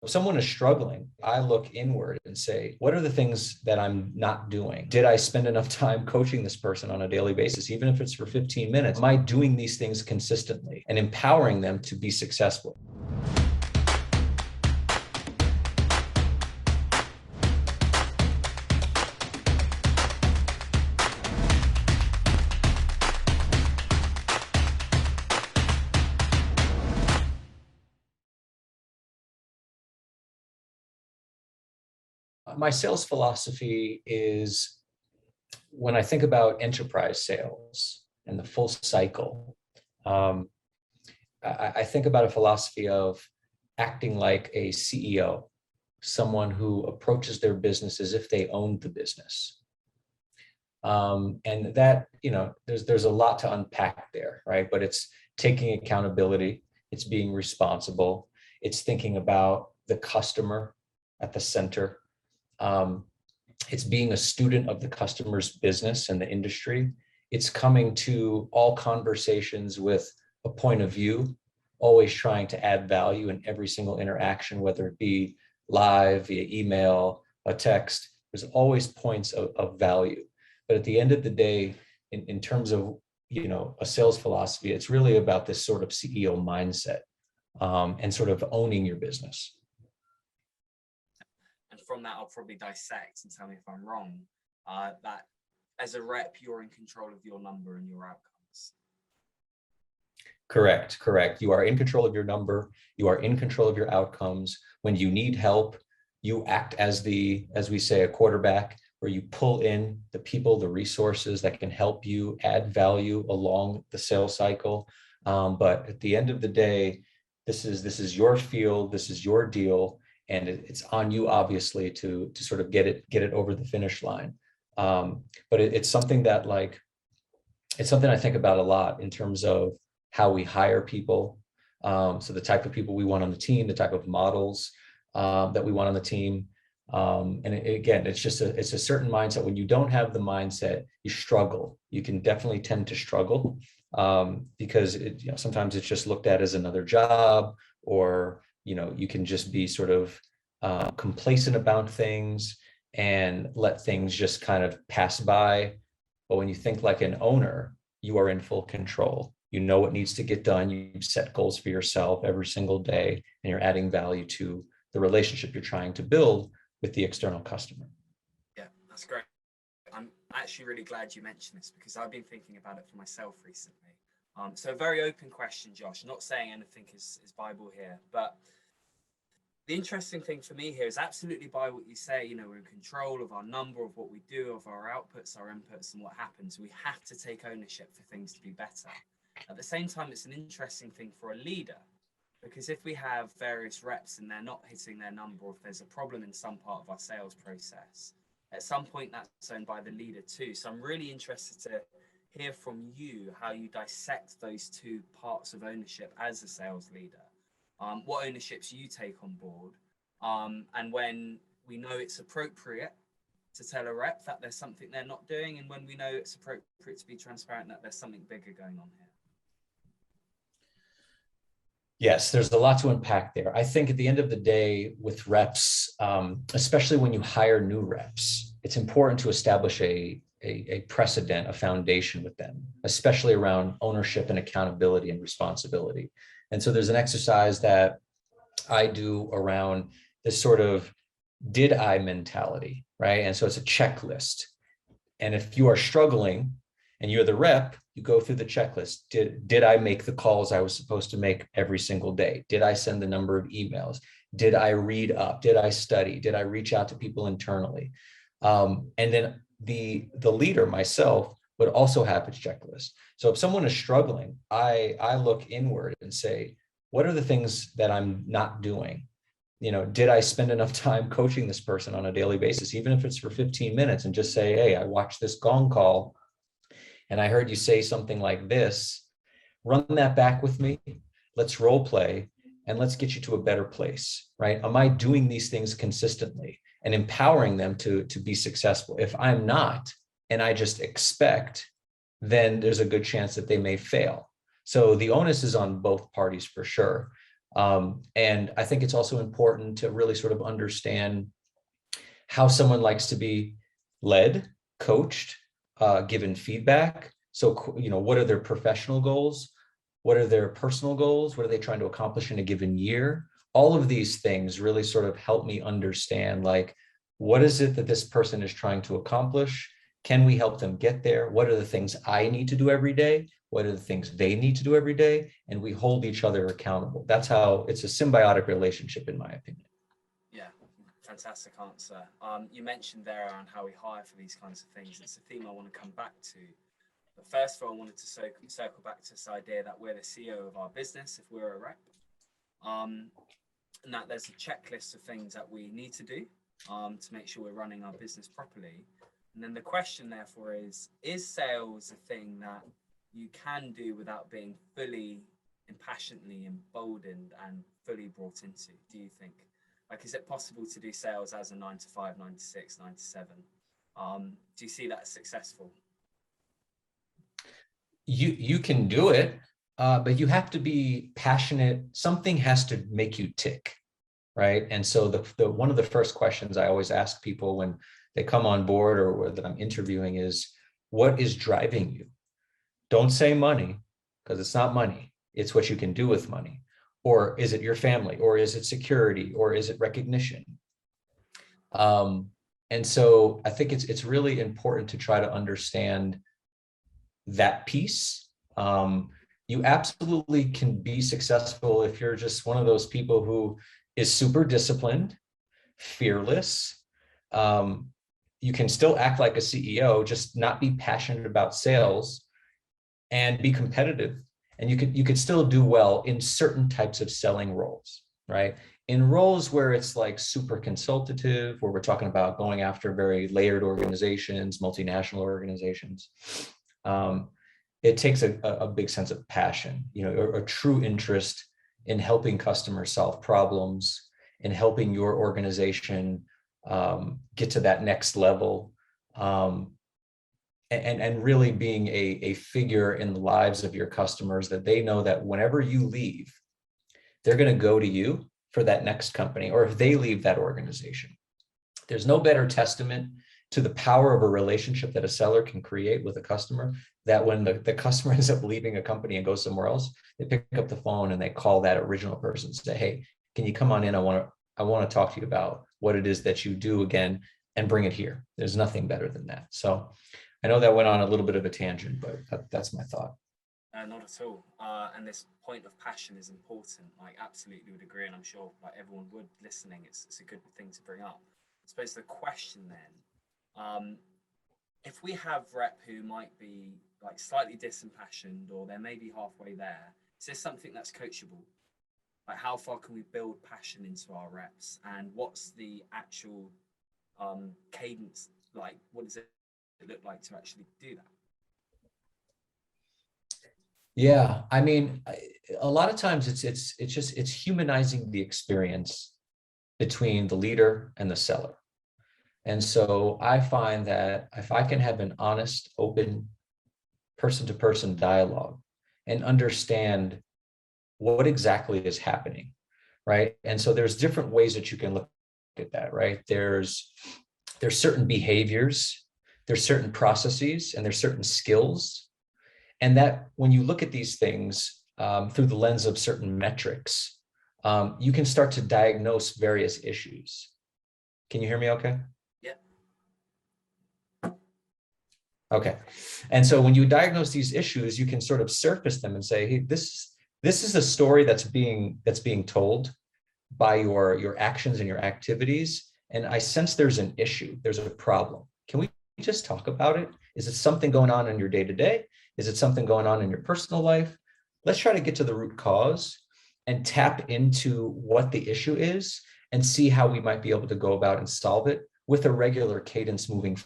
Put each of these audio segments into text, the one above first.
If someone is struggling, I look inward and say, what are the things that I'm not doing? Did I spend enough time coaching this person on a daily basis, even if it's for 15 minutes? Am I doing these things consistently and empowering them to be successful? My sales philosophy is, when I think about enterprise sales and the full cycle, um, I think about a philosophy of acting like a CEO, someone who approaches their business as if they owned the business. And that, there's a lot to unpack there, right? But it's taking accountability, it's being responsible, it's thinking about the customer at the center. It's being a student of the customer's business and the industry. It's coming to all conversations with a point of view, always trying to add value in every single interaction, whether it be live, via email, a text. There's always points of value. But at the end of the day, in terms of a sales philosophy, it's really about this sort of CEO mindset, and sort of owning your business. From that, I'll probably dissect and tell me if I'm wrong, that as a rep, you're in control of your number and your outcomes. Correct. You are in control of your number. You are in control of your outcomes. When you need help, you act as we say, a quarterback, where you pull in the people, the resources that can help you add value along the sales cycle. But at the end of the day, this is your field, this is your deal. And it's on you, obviously, to sort of get it over the finish line. But it's something that it's something I think about a lot in terms of how we hire people. So the type of people we want on the team, the type of models that we want on the team. And again, it's a certain mindset. When you don't have the mindset, you struggle. You can definitely tend to struggle because sometimes it's just looked at as another job, or you can just be sort of complacent about things and let things just kind of pass by. But when you think like an owner, you are in full control. You know what needs to get done. You set goals for yourself every single day, and you're adding value to the relationship you're trying to build with the external customer. Yeah, that's great. I'm actually really glad you mentioned this, because I've been thinking about it for myself recently. So a very open question, Josh. Not saying anything is Bible here, but the interesting thing for me here is absolutely by what you say, we're in control of our number, of what we do, of our outputs, our inputs, and what happens. We have to take ownership for things to be better. At the same time, it's an interesting thing for a leader, because if we have various reps and they're not hitting their number, or if there's a problem in some part of our sales process, at some point that's owned by the leader too. So I'm really interested to hear from you how you dissect those two parts of ownership as a sales leader. What ownerships you take on board, and when we know it's appropriate to tell a rep that there's something they're not doing, and when we know it's appropriate to be transparent that there's something bigger going on here. Yes, there's a lot to unpack there. I think at the end of the day with reps, especially when you hire new reps, it's important to establish a precedent, a foundation with them, especially around ownership and accountability and responsibility. And so there's an exercise that I do around this sort of did I mentality, right? And so it's a checklist. And if you are struggling and you're the rep, you go through the checklist. Did I make the calls I was supposed to make every single day? Did I send the number of emails? Did I read up? Did I study? Did I reach out to people internally? And then the leader, myself, would also have its checklist. So if someone is struggling, I look inward and say, what are the things that I'm not doing? Did I spend enough time coaching this person on a daily basis, even if it's for 15 minutes, and just say, hey, I watched this gong call and I heard you say something like this. Run that back with me. Let's role play and let's get you to a better place, right? Am I doing these things consistently and empowering them to be successful? If I'm not, and I just expect, then there's a good chance that they may fail. So the onus is on both parties for sure. And I think it's also important to really sort of understand how someone likes to be led, coached, given feedback. So, what are their professional goals? What are their personal goals? What are they trying to accomplish in a given year? All of these things really sort of help me understand, like, what is it that this person is trying to accomplish? Can we help them get there? What are the things I need to do every day? What are the things they need to do every day? And we hold each other accountable. That's how it's a symbiotic relationship, in my opinion. Yeah, fantastic answer. You mentioned there around how we hire for these kinds of things. It's a theme I want to come back to. But first of all, I wanted to circle back to this idea that we're the CEO of our business if we're a rep, and that there's a checklist of things that we need to do to make sure we're running our business properly. And then the question, therefore, is sales a thing that you can do without being fully and passionately emboldened and fully brought into, do you think? Like, is it possible to do sales as a 9 to 5, 9 to 6, 9 to 7? Do you see that as successful? You can do it, but you have to be passionate. Something has to make you tick, right? And so the one of the first questions I always ask people when they come on board or that I'm interviewing is, what is driving you? Don't say money, because it's not money. It's what you can do with money. Or is it your family? Or is it security? Or is it recognition? And so I think it's really important to try to understand that piece. You absolutely can be successful if you're just one of those people who is super disciplined, fearless. You can still act like a CEO, just not be passionate about sales and be competitive. And you could still do well in certain types of selling roles, right? In roles where it's like super consultative, where we're talking about going after very layered organizations, multinational organizations, it takes a big sense of passion, a true interest in helping customers solve problems, in helping your organization get to that next level, and really being a figure in the lives of your customers, that they know that whenever you leave, they're going to go to you for that next company, or if they leave that organization. There's no better testament to the power of a relationship that a seller can create with a customer, that when the customer ends up leaving a company and goes somewhere else, they pick up the phone and they call that original person and say, hey, can you come on in? I want to talk to you about what it is that you do again, and bring it here. There's nothing better than that. So I know that went on a little bit of a tangent, but that's my thought. Not at all. And this point of passion is important. Like, absolutely would agree, and I'm sure like everyone would listening. It's a good thing to bring up. I suppose the question then, if we have rep who might be like slightly disimpassioned, or they're maybe halfway there, is this something that's coachable? Like, how far can we build passion into our reps, and what's the actual cadence like? What does it look like to actually do that? Yeah, I mean, a lot of times it's humanizing the experience between the leader and the seller. And so I find that if I can have an honest, open, person-to-person dialogue and understand what exactly is happening, right? And so there's different ways that you can look at that, right? There's certain behaviors, there's certain processes, and there's certain skills. And that when you look at these things through the lens of certain metrics, you can start to diagnose various issues. Can you hear me okay? Yeah. Okay. And so when you diagnose these issues, you can sort of surface them and say, hey, this is a story that's being told by your actions and your activities. And I sense there's an issue, there's a problem. Can we just talk about it? Is it something going on in your day-to-day? Is it something going on in your personal life? Let's try to get to the root cause and tap into what the issue is and see how we might be able to go about and solve it with a regular cadence moving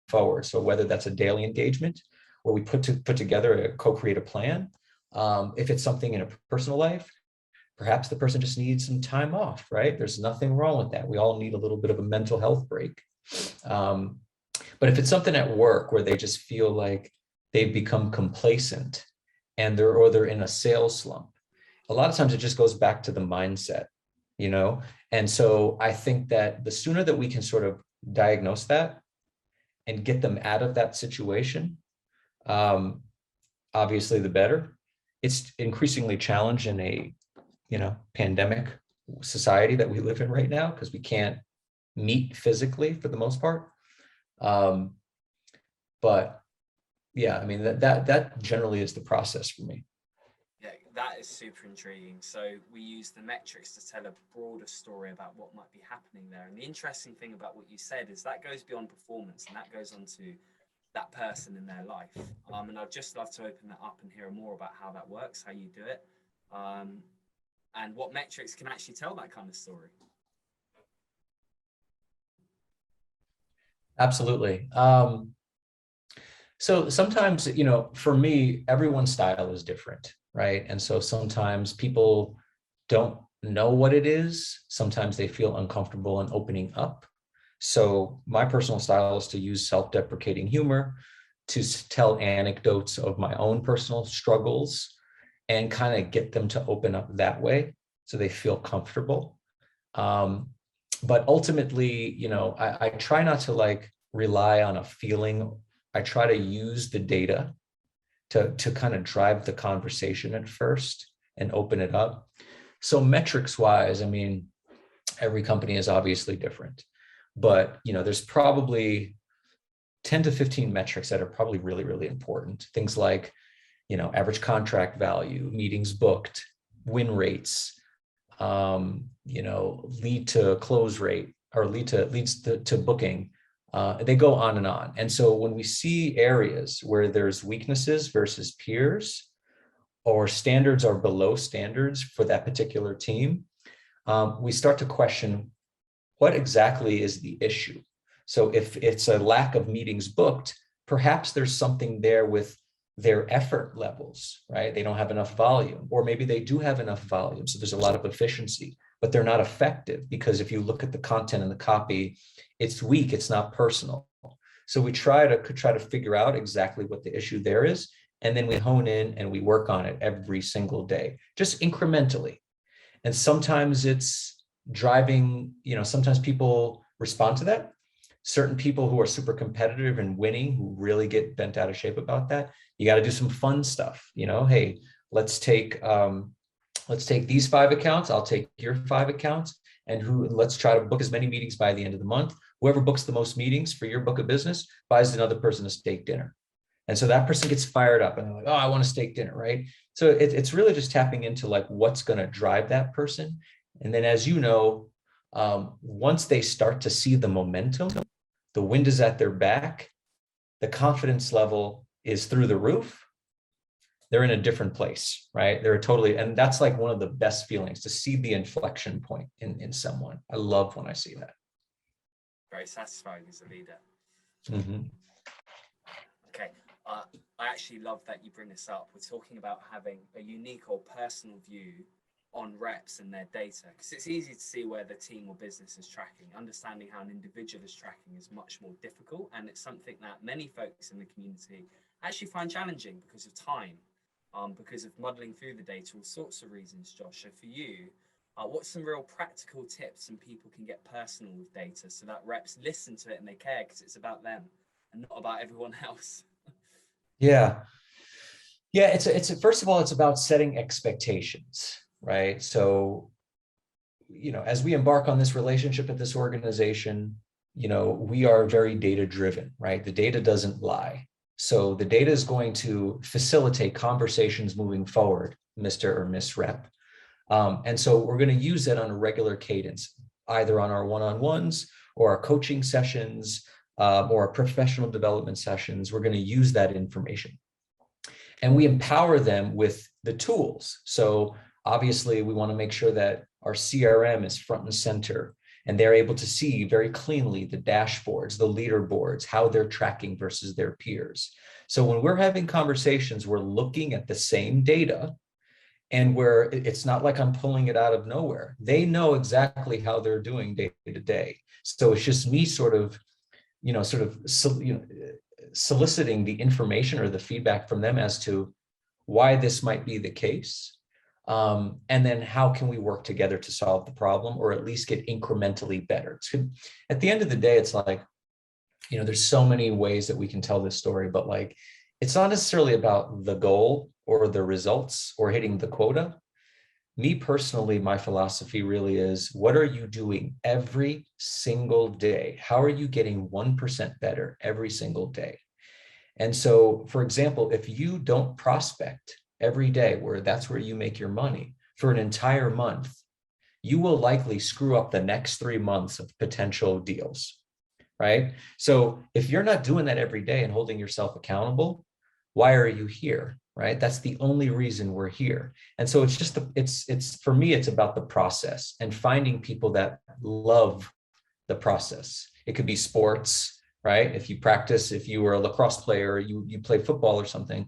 forward. So whether that's a daily engagement where we put together co-create a plan, if it's something in a personal life, perhaps the person just needs some time off, right? There's nothing wrong with that. We all need a little bit of a mental health break. But if it's something at work where they just feel like they've become complacent and they're in a sales slump, a lot of times it just goes back to the mindset, you know? And so I think that the sooner that we can sort of diagnose that and get them out of that situation, um, obviously the better. It's increasingly challenged in a, pandemic society that we live in right now, because we can't meet physically for the most part. But yeah, I mean, that generally is the process for me. Yeah, that is super intriguing. So we use the metrics to tell a broader story about what might be happening there. And the interesting thing about what you said is that goes beyond performance, and that goes on to that person in their life. And I'd just love to open that up and hear more about how that works, how you do it, and what metrics can actually tell that kind of story. Absolutely. So sometimes, for me, everyone's style is different, right? And so sometimes people don't know what it is. Sometimes they feel uncomfortable in opening up. So my personal style is to use self-deprecating humor, to tell anecdotes of my own personal struggles and kind of get them to open up that way so they feel comfortable. But ultimately, I try not to like rely on a feeling. I try to use the data to kind of drive the conversation at first and open it up. So metrics wise, I mean, every company is obviously different, but there's probably 10 to 15 metrics that are probably really, really important. Things like, average contract value, meetings booked, win rates, lead to close rate, or leads to booking. They go on and on. And so when we see areas where there's weaknesses versus peers, or standards are below standards for that particular team, we start to question what exactly is the issue. So if it's a lack of meetings booked, perhaps there's something there with their effort levels, right? They don't have enough volume, or maybe they do have enough volume. So there's a lot of efficiency, but they're not effective, because if you look at the content and the copy, it's weak, it's not personal. So we try to figure out exactly what the issue there is. And then we hone in and we work on it every single day, just incrementally. And sometimes it's driving, sometimes people respond to that. Certain people who are super competitive and winning, who really get bent out of shape about that, you got to do some fun stuff. Hey, let's take these 5 accounts. I'll take your 5 accounts, and let's try to book as many meetings by the end of the month. Whoever books the most meetings for your book of business buys another person a steak dinner. And so that person gets fired up and they're like, oh, I want a steak dinner, right? So it's really just tapping into like what's going to drive that person. And then, as you know, once they start to see the momentum, the wind is at their back, the confidence level is through the roof, they're in a different place, right? And that's like one of the best feelings, to see the inflection point in someone. I love when I see that. Very satisfying as a leader. Mm-hmm. Okay. I actually love that you bring this up. We're talking about having a unique or personal view on reps and their data, because it's easy to see where the team or business is tracking. Understanding how an individual is tracking is much more difficult, and it's something that many folks in the community actually find challenging because of time, because of muddling through the data, all sorts of reasons. Josh, so for you, what's some real practical tips and people can get personal with data so that reps listen to it and they care, because it's about them and not about everyone else? Yeah. It's first of all, it's about setting expectations, right? So, as we embark on this relationship at this organization, we are very data driven, right? The data doesn't lie. So the data is going to facilitate conversations moving forward, Mr. or Miss Rep. And so we're going to use that on a regular cadence, either on our one-on-ones or our coaching sessions, or our professional development sessions. We're going to use that information. And we empower them with the tools. So obviously we want to make sure that our CRM is front and center, and they're able to see very cleanly the dashboards, the leaderboards, how they're tracking versus their peers. So when we're having conversations, we're looking at the same data, and where it's not like I'm pulling it out of nowhere. They know exactly how they're doing day to day. So it's just me soliciting the information or the feedback from them as to why this might be the case. And then how can we work together to solve the problem, or at least get incrementally better? At the end of the day, it's like, there's so many ways that we can tell this story, but like, it's not necessarily about the goal or the results or hitting the quota. Me personally, my philosophy really is, what are you doing every single day? How are you getting 1% better every single day? And so, for example, if you don't prospect every day, where that's where you make your money, for an entire month, you will likely screw up the next 3 months of potential deals, right? So if you're not doing that every day and holding yourself accountable, why are you here, right? That's the only reason we're here. And so it's just, it's for me, it's about the process and finding people that love the process. It could be sports, right? If you practice, if you were a lacrosse player, you play football or something,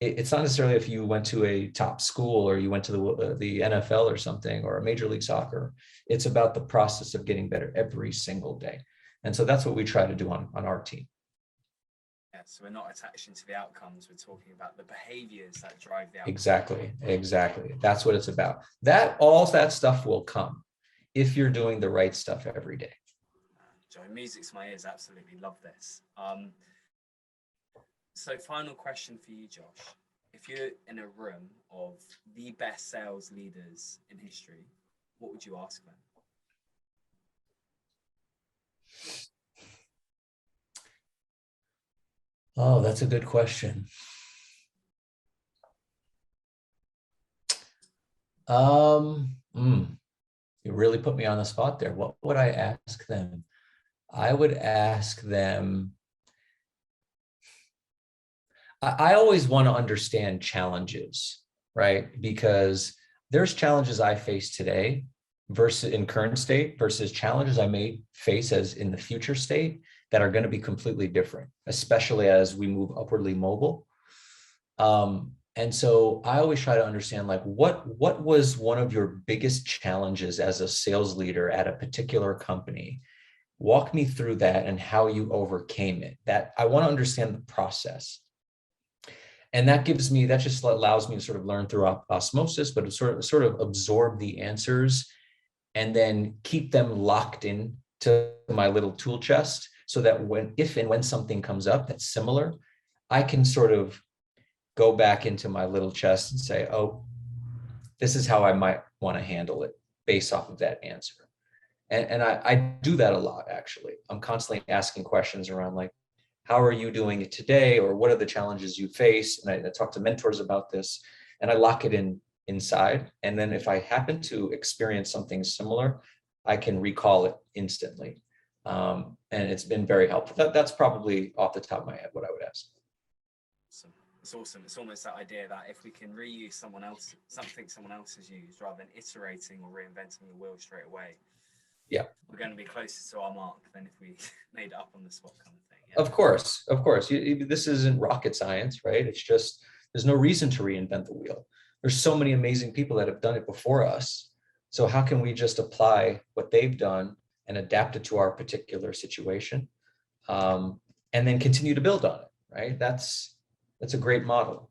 it's not necessarily if you went to a top school or you went to the NFL or something, or a Major League Soccer. It's about the process of getting better every single day. And so that's what we try to do on our team. Yeah, so we're not attaching to the outcomes. We're talking about the behaviors that drive the outcomes. Exactly. That's what it's about. All that stuff will come if you're doing the right stuff every day. Joe, music's to my ears. Absolutely love this. So final question for you, Josh. If you're in a room of the best sales leaders in history, what would you ask them? Oh, that's a good question. You really put me on the spot there. What would I ask them? I would ask them, I always want to understand challenges, right? Because there's challenges I face today versus in current state versus challenges I may face as in the future state that are going to be completely different, especially as we move upwardly mobile. And so I always try to understand, like, what was one of your biggest challenges as a sales leader at a particular company? Walk me through that and how you overcame it. That I want to understand the process. And that just allows me to sort of learn through osmosis, but to sort of absorb the answers and then keep them locked in to my little tool chest, so that if and when something comes up that's similar, I can sort of go back into my little chest and say, oh, this is how I might want to handle it based off of that answer. And I do that a lot, actually. I'm constantly asking questions around, like, how are you doing it today? Or what are the challenges you face? And I talk to mentors about this, and I lock it inside. And then if I happen to experience something similar, I can recall it instantly. And it's been very helpful. That's probably off the top of my head what I would ask. Awesome. It's awesome. It's almost that idea that if we can reuse something someone else has used, rather than iterating or reinventing the wheel straight away, yeah, we're going to be closer to our mark than if we made it up on the spot, kind of thing. Yeah. Of course. This isn't rocket science, right? It's just, there's no reason to reinvent the wheel. There's so many amazing people that have done it before us. So how can we just apply what they've done and adapt it to our particular situation, and then continue to build on it, right? That's a great model.